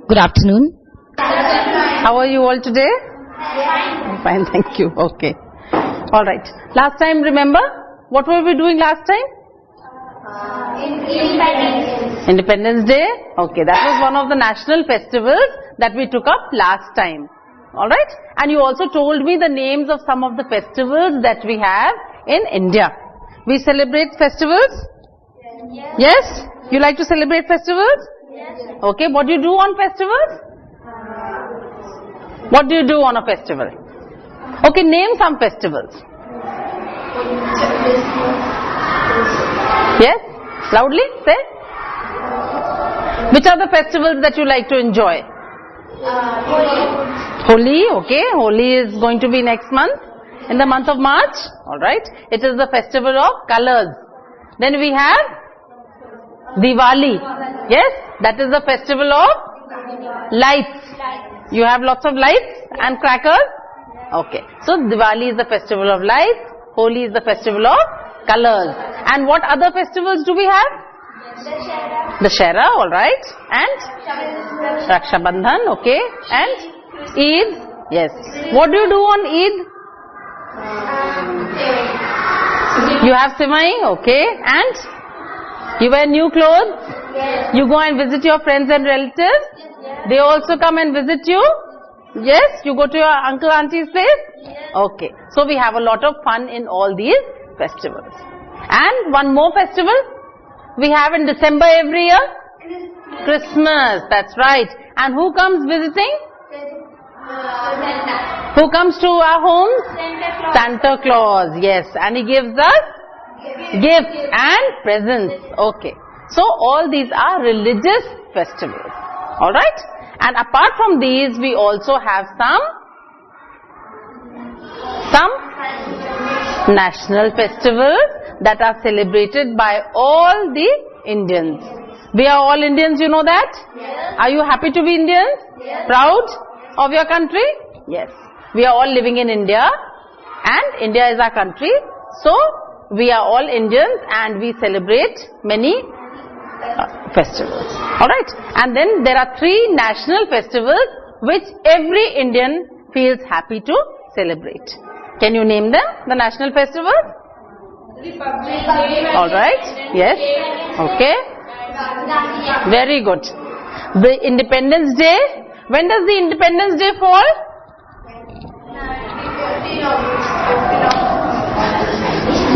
Good afternoon. How are you all today? Fine, thank you. Okay. All right. Last time, remember? What were we doing last time? Independence Day. Okay, that was one of the national festivals that we took up last time. All right. And you also told me the names of some of the festivals that we have in India. We celebrate festivals? Yes? You like to celebrate festivals? Okay, what do you do on festivals? What do you do on a festival? Okay, name some festivals. Yes? Loudly, say. Which are the festivals that you like to enjoy? Holi, okay. Holi is going to be next month, in the month of March. Alright. It is the festival of colors. Then we have Diwali. Yes? That is the festival of lights. You have lots of lights and crackers? Okay. So Diwali is the festival of lights. Holi is the festival of colors. And what other festivals do we have? Dussehra, alright. And? Raksha Bandhan, okay. And? Eid? Yes. What do you do on Eid? You have Sivai, okay. And? You wear new clothes? You go and visit your friends and relatives? They also come and visit you? Yes? You go to your uncle, auntie's place? Okay. So we have a lot of fun in all these festivals. And one more festival we have in December every year? Christmas. That's right. And who comes visiting? Who comes to our homes? Santa Claus. Yes. And he gives us gifts and presents. Okay. So all these are religious festivals. Alright? And apart from these, we also have some national festivals that are celebrated by all the Indians. We are all Indians, you know that? Yes. Are you happy to be Indians? Yes. Proud of your country? Yes. We are all living in India and India is our country. So, we are all Indians and we celebrate many festivals. Alright. And then there are 3 national festivals which every Indian feels happy to celebrate. Can you name them, the national festivals? Alright. Yes. Okay. Very good. The Independence Day. When does the Independence Day fall?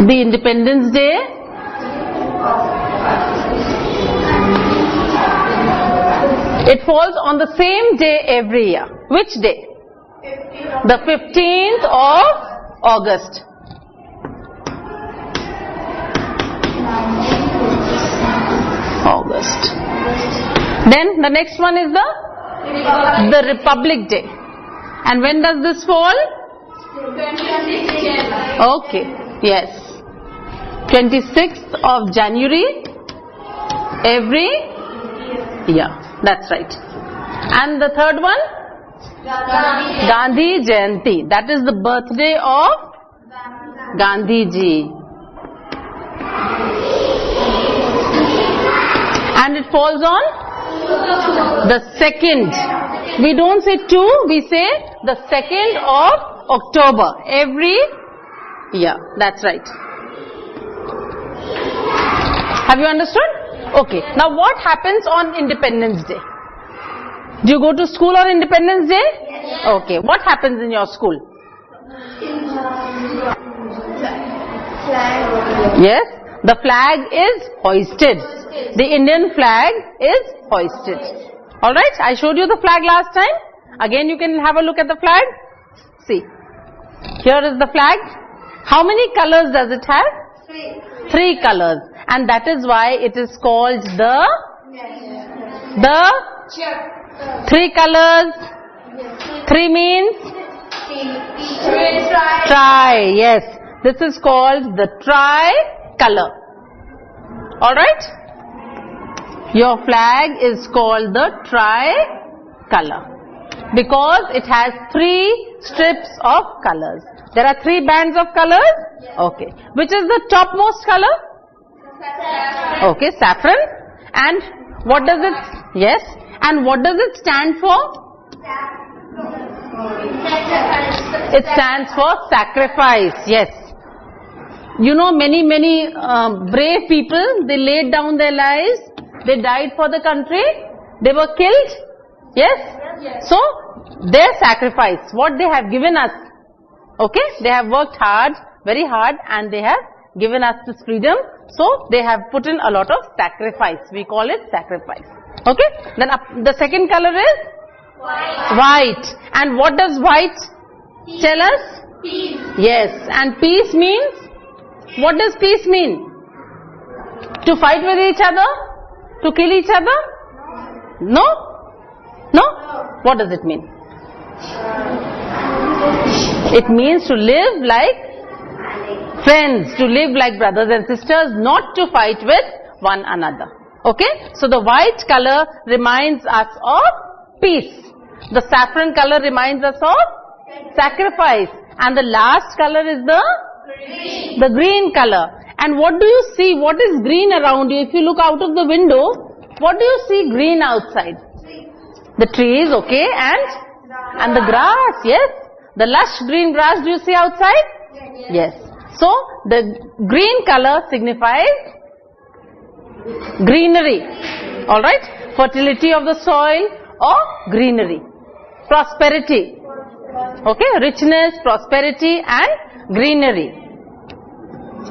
The Independence Day it falls on the same day every year. Which day? The 15th of August. Then the next one is the Republic Day. And when does this fall? Okay. Yes. 26th of January every year. That's right. And the third one? Gandhi Jayanti. That is the birthday of Gandhi ji. And it falls on the 2nd. We don't say 2, we say the 2nd of October every year. That's right. Have you understood? Okay. Now what happens on Independence Day? Do you go to school on Independence Day? Yes. Okay. What happens in your school? Yes. The flag is hoisted. The Indian flag is hoisted. Alright. I showed you the flag last time. Again you can have a look at the flag. See. Here is the flag. How many colors does it have? 3 colors. And that is why it is called the 3 colors. 3 means? Tri. Yes. This is called the tri-color. Alright? Your flag is called the tri-color. Because it has 3 strips of colors. There are 3 bands of colors? Okay. Which is the topmost color? Okay, saffron. And what does it? Yes. And what does it stand for? It stands for sacrifice. Yes. You know, many brave people, they laid down their lives. They died for the country. They were killed. Yes? So, their sacrifice, what they have given us. Okay? They have worked hard, very hard, and they have given us this freedom. So, they have put in a lot of sacrifice. We call it sacrifice. Okay? Then the second color is? White. And what does white tell us? Peace. Yes. And peace means? What does peace mean? To fight with each other? To kill each other? No? No? What does it mean? It means to live like friends, to live like brothers and sisters, not to fight with one another. Okay? So the white color reminds us of peace. The saffron color reminds us of sacrifice. And the last color is the green color. And what do you see? What is green around you? If you look out of the window, what do you see green outside? The trees, okay, and the grass, yes. The lush green grass, do you see outside? Yes. So, the green color signifies greenery, alright, fertility of the soil or greenery, prosperity, okay, richness, prosperity and greenery.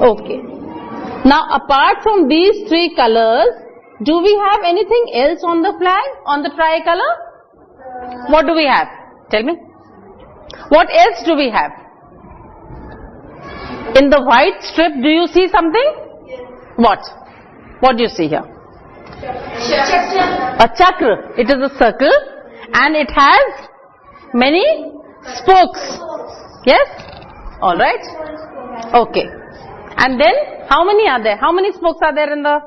Okay. Now, apart from these three colors, do we have anything else on the flag, on the tricolor? What do we have? Tell me. What else do we have? In the white strip, do you see something? What? What do you see here? A chakra. It is a circle and it has many spokes. Yes? Alright. Okay. And then, how many are there? How many spokes are there in the?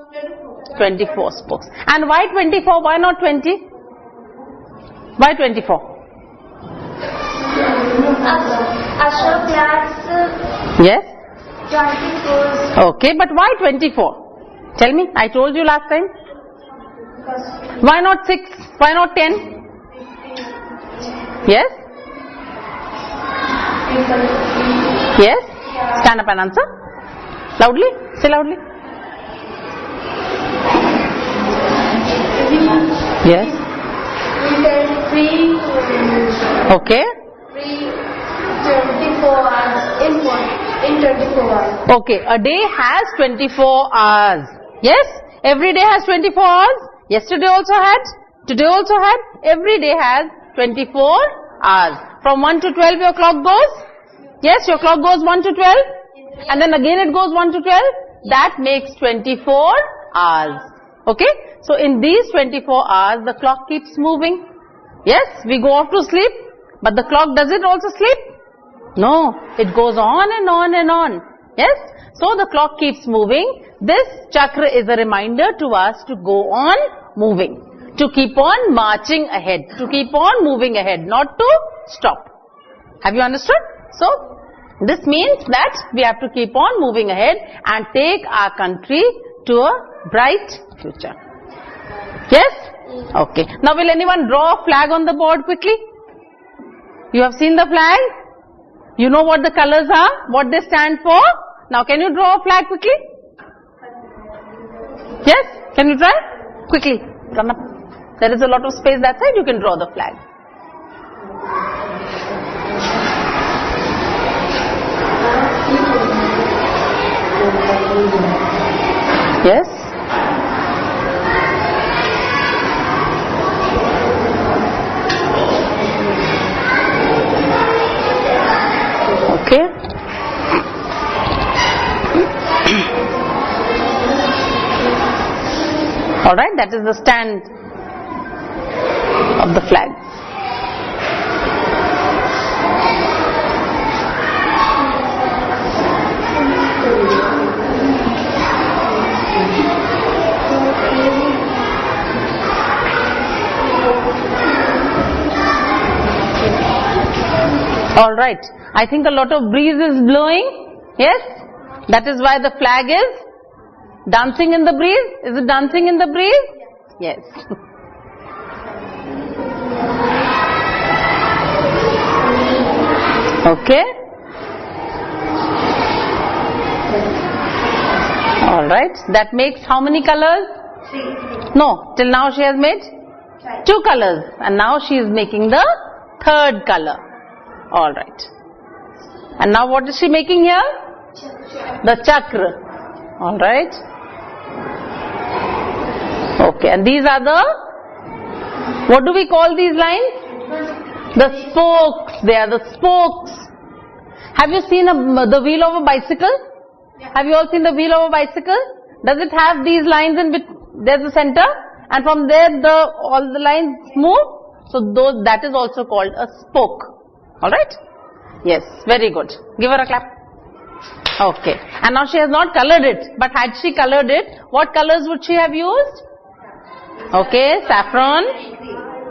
24 spokes. And why 24? Why not 20? Why 24? Ashok flags. Yes? 24. Okay, but why 24? Tell me, I told you last time. Why not 6? Why not 10? Yes? Yes? Stand up and answer. Loudly? Say loudly. Yes? Free. Okay. Free 24 hours in 24 hours. Okay, a day has 24 hours. Yes? Every day has 24 hours. Yesterday also had. Today also had. Every day has 24 hours. From 1 to 12 your clock goes? Yes, your clock goes 1 to 12. And then again it goes 1 to 12. That makes 24 hours. Okay? So in these 24 hours, the clock keeps moving. Yes, we go off to sleep. But the clock, does it also sleep? No, it goes on and on and on. Yes? So the clock keeps moving. This chakra is a reminder to us to go on moving. To keep on marching ahead. To keep on moving ahead. Not to stop. Have you understood? So, this means that we have to keep on moving ahead and take our country to a bright future. Yes? Okay. Now will anyone draw a flag on the board quickly? You have seen the flag? You know what the colors are? What they stand for? Now can you draw a flag quickly? Yes? Can you try? Quickly. Run up. There is a lot of space that side. You can draw the flag. Yes? Okay. Alright, that is the stand of the flag. Alright, I think a lot of breeze is blowing. Yes? That is why the flag is dancing in the breeze. Is it dancing in the breeze? Yes. Okay. All right. That makes how many colors? 3. No. Till now she has made 2 colors, and now she is making the 3rd color. All right. And now what is she making here? The chakra. All right. Okay. And these are the, what do we call these lines? The spokes. They are the spokes. Have you seen the wheel of a bicycle? Have you all seen the wheel of a bicycle? Does it have these lines in between? There's the center, and from there all the lines move. So that is also called a spoke. All right? Yes, very good. Give her a clap. Okay. And now she has not colored it, but had she colored it, what colors would she have used? Okay, saffron,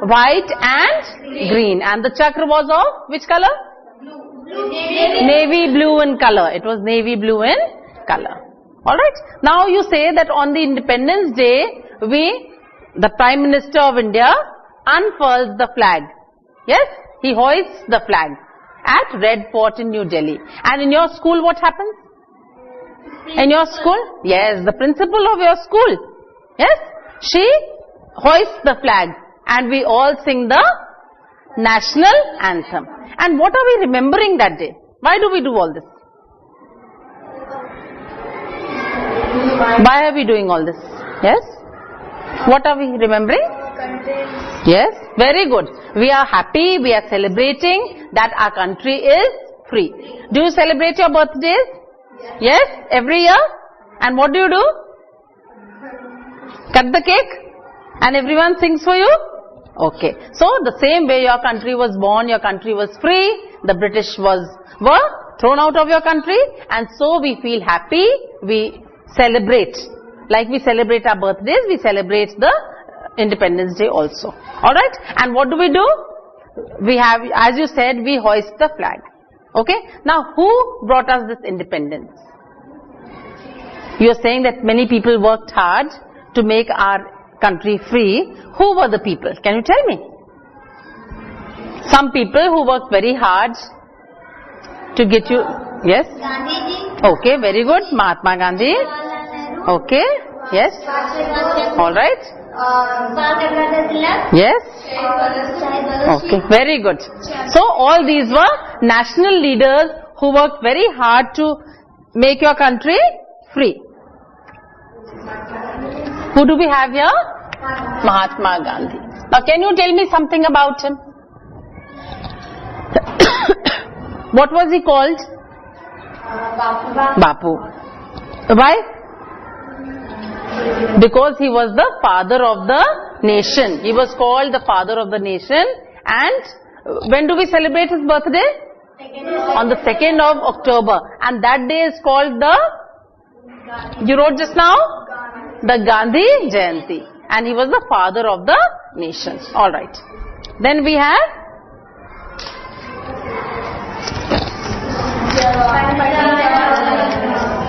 white and green. And the chakra was of which color? Navy blue in color. It was navy blue in color. Alright. Now you say that on the Independence Day, the Prime Minister of India unfurls the flag. Yes? He hoists the flag at Red Fort in New Delhi. And in your school what happens? In your school? Yes, the principal of your school. Yes? She hoists the flag and we all sing the national anthem. And what are we remembering that day? Why do we do all this? Why are we doing all this? Yes? What are we remembering? Yes, very good. We are happy, we are celebrating that our country is free. Do you celebrate your birthdays? Yes, every year? And what do you do? Cut the cake? And everyone sings for you? Okay. So, the same way your country was born, your country was free, the British were thrown out of your country, and so we feel happy, we celebrate. Like we celebrate our birthdays, we celebrate the Independence Day also. Alright? And what do? We have, as you said, we hoist the flag. Okay? Now, who brought us this independence? You are saying that many people worked hard to make our country free. Who were the people? Can you tell me? Some people who worked very hard to get you. Yes? Gandhiji. Okay, very good. Mahatma Gandhi. Okay. Yes. Alright. Yes. Okay, very good. So all these were national leaders who worked very hard to make your country free. Who do we have here? Mahatma Gandhi. Now can you tell me something about him? What was he called? Bapu. Why? Because he was the father of the nation. He was called the father of the nation. And when do we celebrate his birthday? On the 2nd of October. And that day is called the, you wrote just now? The Gandhi Jayanti. And he was the father of the nation. Alright. Then we have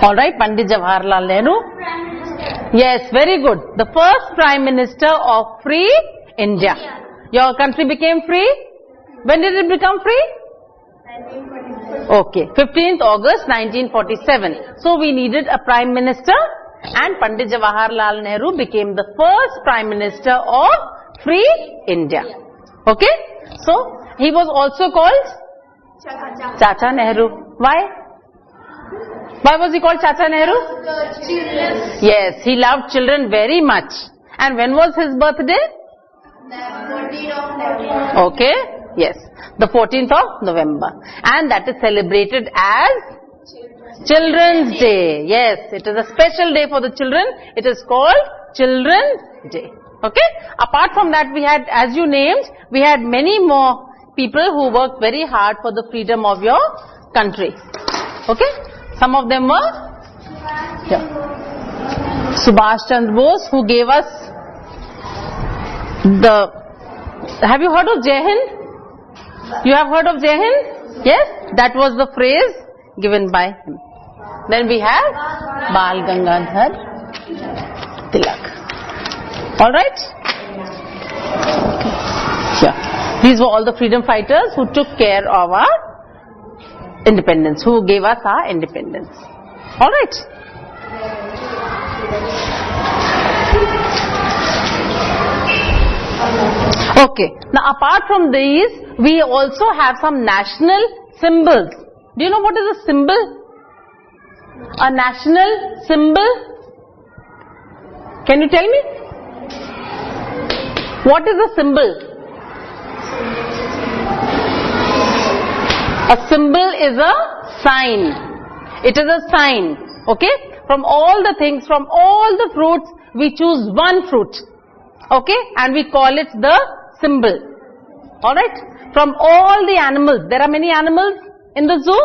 Alright, Pandit Jawaharlal Nehru. Yes, very good. The first Prime Minister of Free India. Your country became free? When did it become free? 1947. Okay, 15th August 1947. So we needed a Prime Minister and Pandit Jawaharlal Nehru became the first Prime Minister of Free India. Okay? So he was also called Chacha Nehru. Why? Why was he called Chacha Nehru? Yes, he loved children very much. And when was his birthday? The 14th of November. Okay, yes, the 14th of November. And that is celebrated as Children's Day. Yes, it is a special day for the children. It is called Children's Day. Okay, apart from that we had, as you named, we had many more people who worked very hard for the freedom of your country. Okay. Some of them were Subhash Chandra Bose, who gave us the, have you heard of Jai Hind? You have heard of Jai Hind? Yes, that was the phrase given by him. Then we have Bal Gangadhar Tilak. Alright? Okay. Yeah. These were all the freedom fighters who took care of our independence, who gave us our independence. All right. Okay. Now, apart from these, we also have some national symbols. Do you know what is a symbol? A national symbol? Can you tell me? What is a symbol? A symbol is a sign. It is a sign. Okay? From all the things, from all the fruits, we choose one fruit. Okay? And we call it the symbol. Alright? From all the animals, there are many animals in the zoo.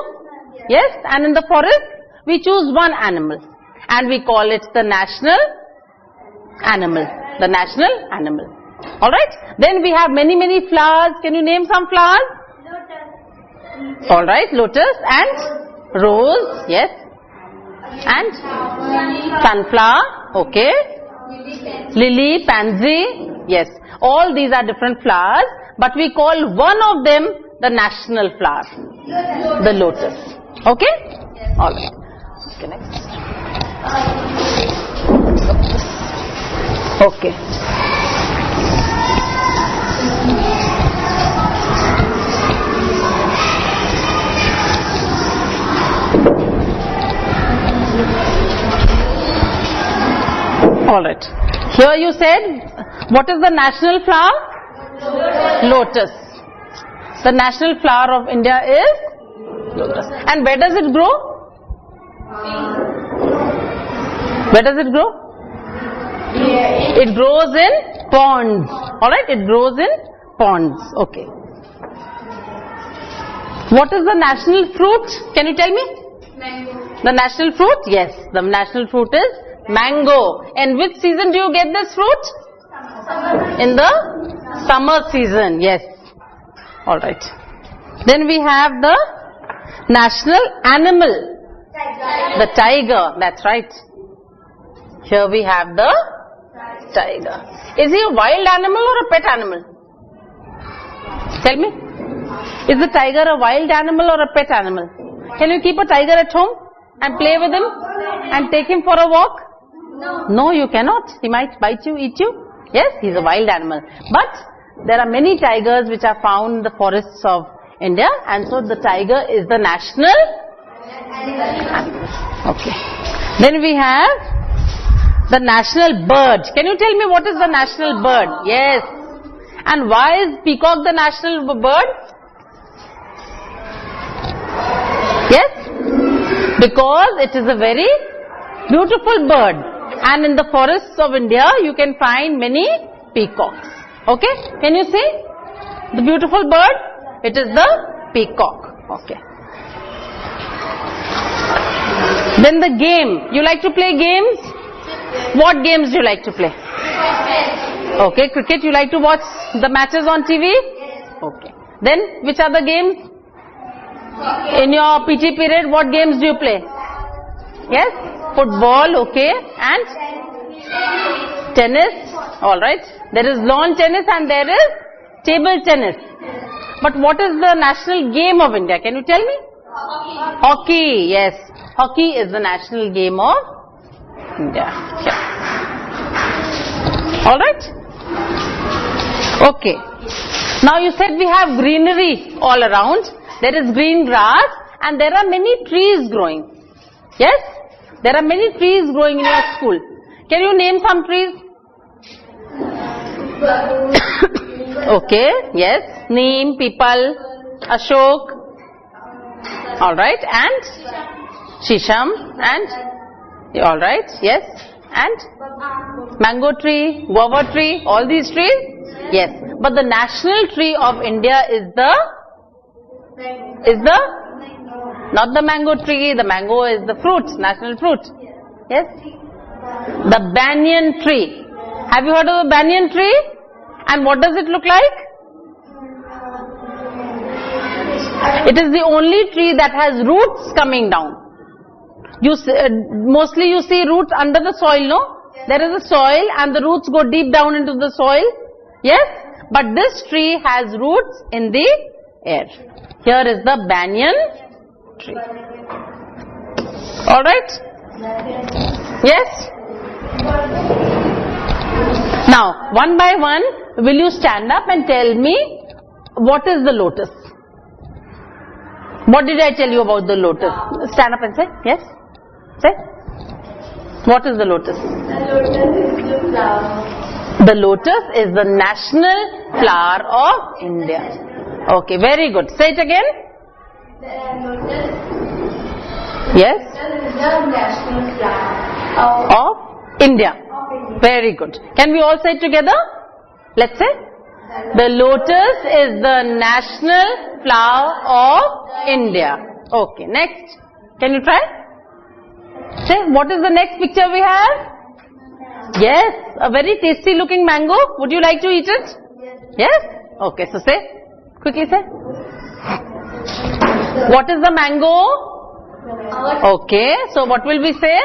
Yes? And in the forest, we choose one animal. And we call it the national animal. The national animal. Alright? Then we have many flowers. Can you name some flowers? Lotus. Alright, lotus and rose. Yes. And sunflower. Okay. Lily, pansy. Yes. All these are different flowers. But we call one of them the national flower. The lotus. Okay? Alright. Okay, next. Okay. Alright. Here you said, what is the national flower? Lotus. The national flower of India is lotus. And where does it grow? Where does it grow? It grows in ponds. Alright, it grows in ponds. Okay. What is the national fruit? Can you tell me? Mango. The national fruit? Yes, the national fruit is mango. And which season do you get this fruit? In the summer season. Yes. Alright. Then we have the national animal. The tiger. That's right. Here we have the tiger. Is he a wild animal or a pet animal? Tell me. Is the tiger a wild animal or a pet animal? Can you keep a tiger at home and play with him and take him for a walk? No, you cannot. He might bite you, eat you. Yes, he's a wild animal. But there are many tigers which are found in the forests of India, and so the tiger is the national animal. Okay. Then we have the national bird. Can you tell me what is the national bird? Yes. And why is peacock the national bird? Yes? Because it is a very beautiful bird. And in the forests of India, you can find many peacocks. Okay? Can you see the beautiful bird? It is the peacock. Okay. Then the game. You like to play games? What games do you like to play? Okay, cricket. You like to watch the matches on TV? Okay. Then which are the games? In your PT period, what games do you play? Yes? Football, okay. And? Tennis. Alright. There is lawn tennis and there is table tennis. But what is the national game of India? Can you tell me? Hockey. Yes. Hockey is the national game of India. Yeah. Alright? Okay. Now you said we have greenery all around. There is green grass and there are many trees growing. Yes? There are many trees growing in your school. Can you name some trees? Okay. Yes. Neem, Peepal, Ashok. Alright. And? Shisham. And? Alright. Yes. And? Mango tree, guava tree, all these trees? Yes. But the national tree of India is the? Not the mango tree. The mango is the fruit, national fruit. Yes? The banyan tree. Have you heard of the banyan tree? And what does it look like? It is the only tree that has roots coming down. Mostly you see roots under the soil, no? There is a soil and the roots go deep down into the soil. Yes? But this tree has roots in the air. Here is the banyan tree. All right? Yes? Now, one by one, will you stand up and tell me what is the lotus? What did I tell you about the lotus? Stand up and say, yes? Say. What is the lotus? The lotus is the flower. The lotus is the national flower of India. Okay, very good. Say it again. The lotus Yes? is the national flower Of India. of India. Very good. Can we all say it together? Let's say. The lotus is the national flower of India. Okay, next. Can you try? Say, what is the next picture we have? Yes, a very tasty looking mango. Would you like to eat it? Yes? Okay, so say. Quickly say. What is the mango? Okay, so what will we say?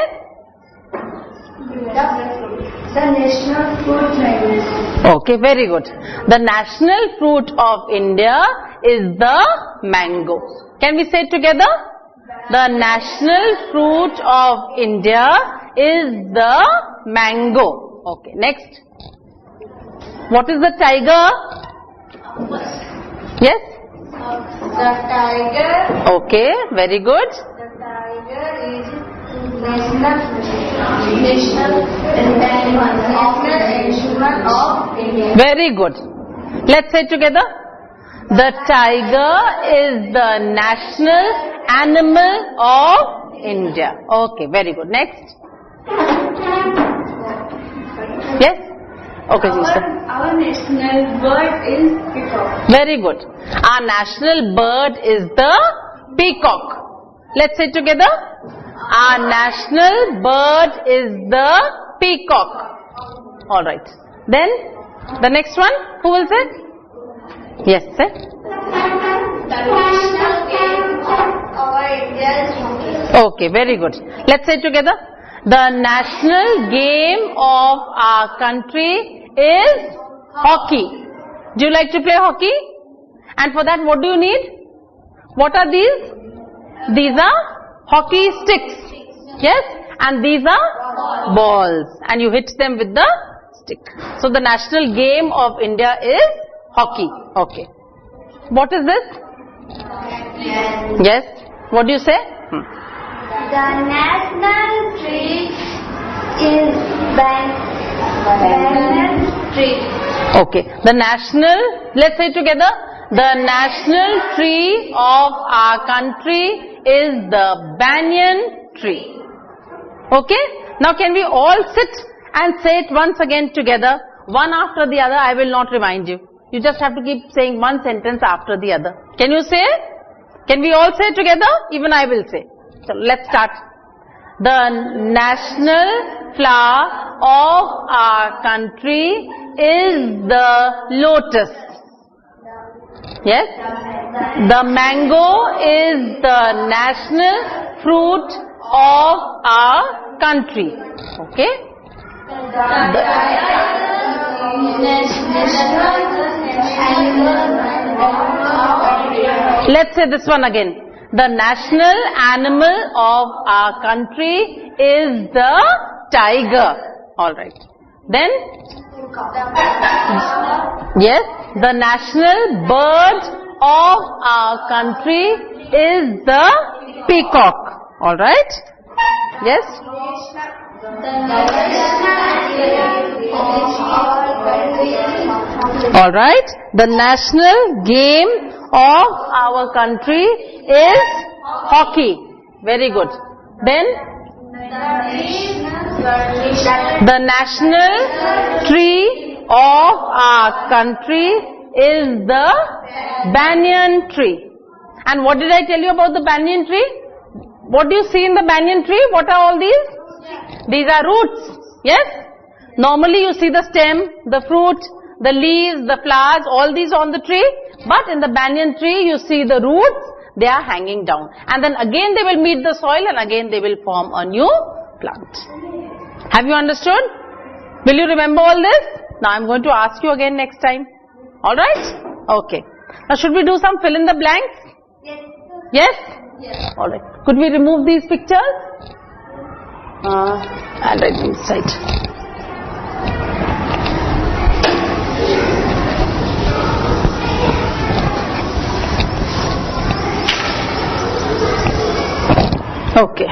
The national fruit mango. Okay, very good. The national fruit of India is the mango. Can we say it together? The national fruit of India is the mango. Okay, next. What is the tiger? Yes? The tiger. Okay, very good. The tiger is national animal of India. Very good. Let's say it together. The tiger is the national animal of India. Okay, very good. Next. Yes? Okay, sister. Our national bird is peacock. Very good. Our national bird is the peacock. Let's say it together. Our national bird is the peacock. Alright. Then, the next one, who will say? Yes, say. The national game of our India is hockey. Okay, very good. Let's say it together. The national game of our country is hockey. Do you like to play hockey? And for that, what do you need? What are these? These are hockey sticks. Yes? And these are balls. And you hit them with the stick. So the national game of India is hockey. Okay. What is this? Yes? What do you say? The national tree is banyan tree. Okay. The national, let's say it together. The national tree of our country is the banyan tree. Okay? Now can we all sit and say it once again together, one after the other? I will not remind you. You just have to keep saying one sentence after the other. Can you say it? Can we all say it together? Even I will say. So let's start. The national flower of our country is the lotus. Yes? The mango is the national fruit of our country. Okay? Let's say this one again. The national animal of our country is the tiger. Alright. Then? Yes, the national bird of our country is the peacock. Alright? Yes? Alright. The national game of our country is hockey. Very good. Then? The national tree of our country is the banyan tree. And what did I tell you about the banyan tree? What do you see in the banyan tree? What are all these? These are roots. Yes? Normally you see the stem, the fruit, the leaves, the flowers, all these on the tree. But in the banyan tree you see the roots, they are hanging down. And then again they will meet the soil and again they will form a new plant. Have you understood? Will you remember all this? Now I am going to ask you again next time. Alright? Okay. Now should we do some fill in the blanks? Yes? Yes. All right. Could we remove these pictures? And write them inside. Okay.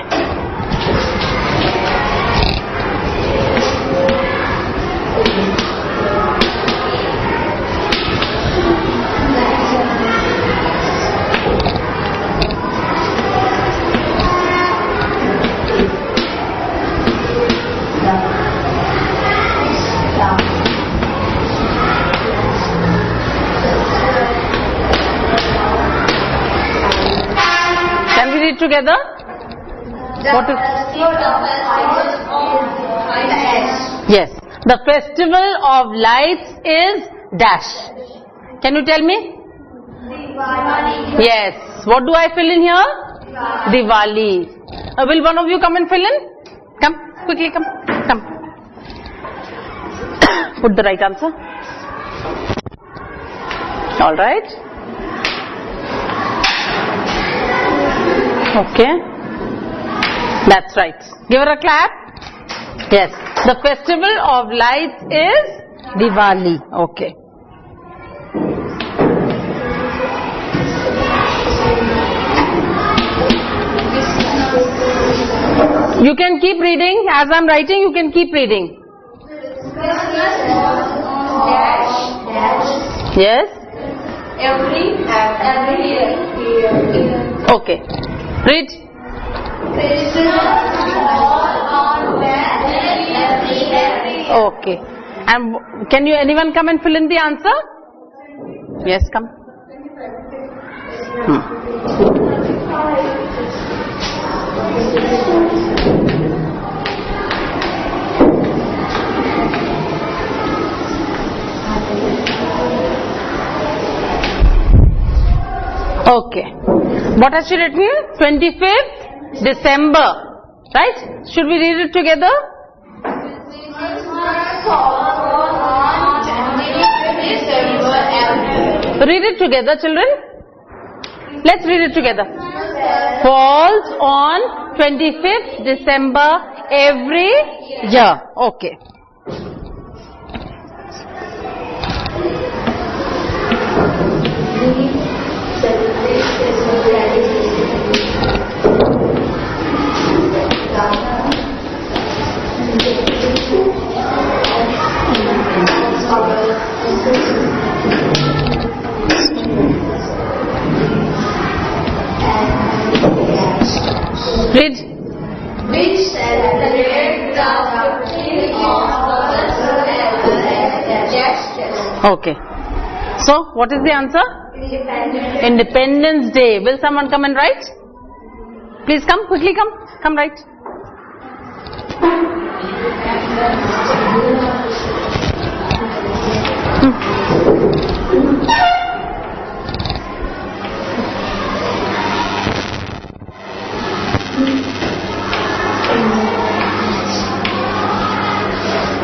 Can we read together? What is? Yes. The festival of lights is dash. Can you tell me? Yes. What do I fill in here? Diwali. Will one of you come and fill in? Come. Quickly come. Come. Put the right answer. All right. Okay. That's right. Give her a clap. Yes. The festival of lights is Diwali. Okay. You can keep reading. As I'm writing, you can keep reading. Yes. Every year. Okay. Read. Okay. And can you anyone come and fill in the answer? Yes, come. Okay. What has she written? 25th December. Right? Should we read it together? Read it together, children. Let's read it together. Falls on 25th December every year. Okay. Read. Which celebrate the 15th of August as Justice. Okay. So, what is the answer? Independence Day. Will someone come and write? Please come, quickly come. Come write.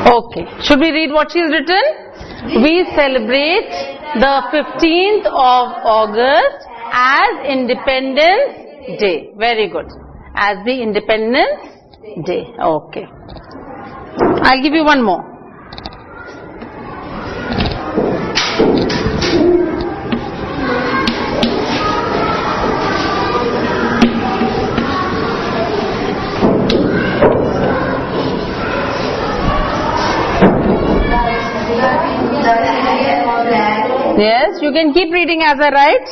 Okay. Should we read what she has written? We celebrate the 15th of August as Independence Day. Very good. As the Independence Day. Okay. I'll give you one more. Yes, you can keep reading as I write.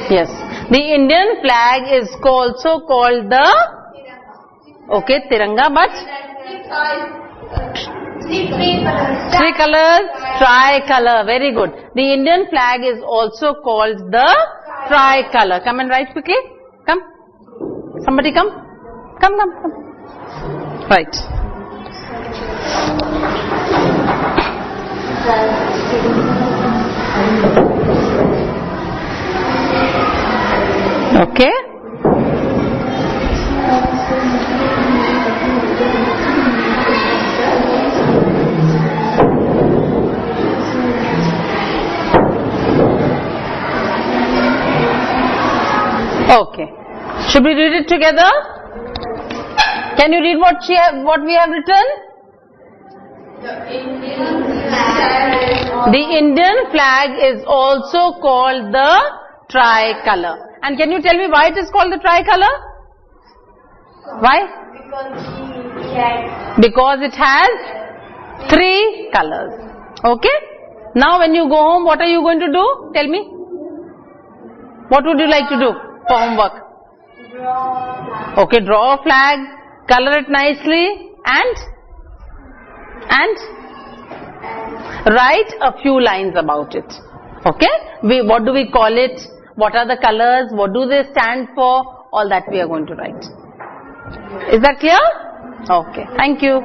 Yes. The Indian flag is also called the Tiranga, but three colors, tricolor. Very good. The Indian flag is also called the tricolor. Come and write quickly. Come. Somebody come. Come. Right. Okay. Okay. Should we read it together? Can you read what we have written? The Indian flag is also called the tricolor. And can you tell me why it is called the tricolor? Why? Because it has 3 colors. Okay? Now when you go home, what are you going to do? Tell me. What would you like to do for homework? Okay, draw a flag, color it nicely and write a few lines about it. Okay? What do we call it? What are the colors? What do they stand for? All that we are going to write. Is that clear? Okay. Thank you.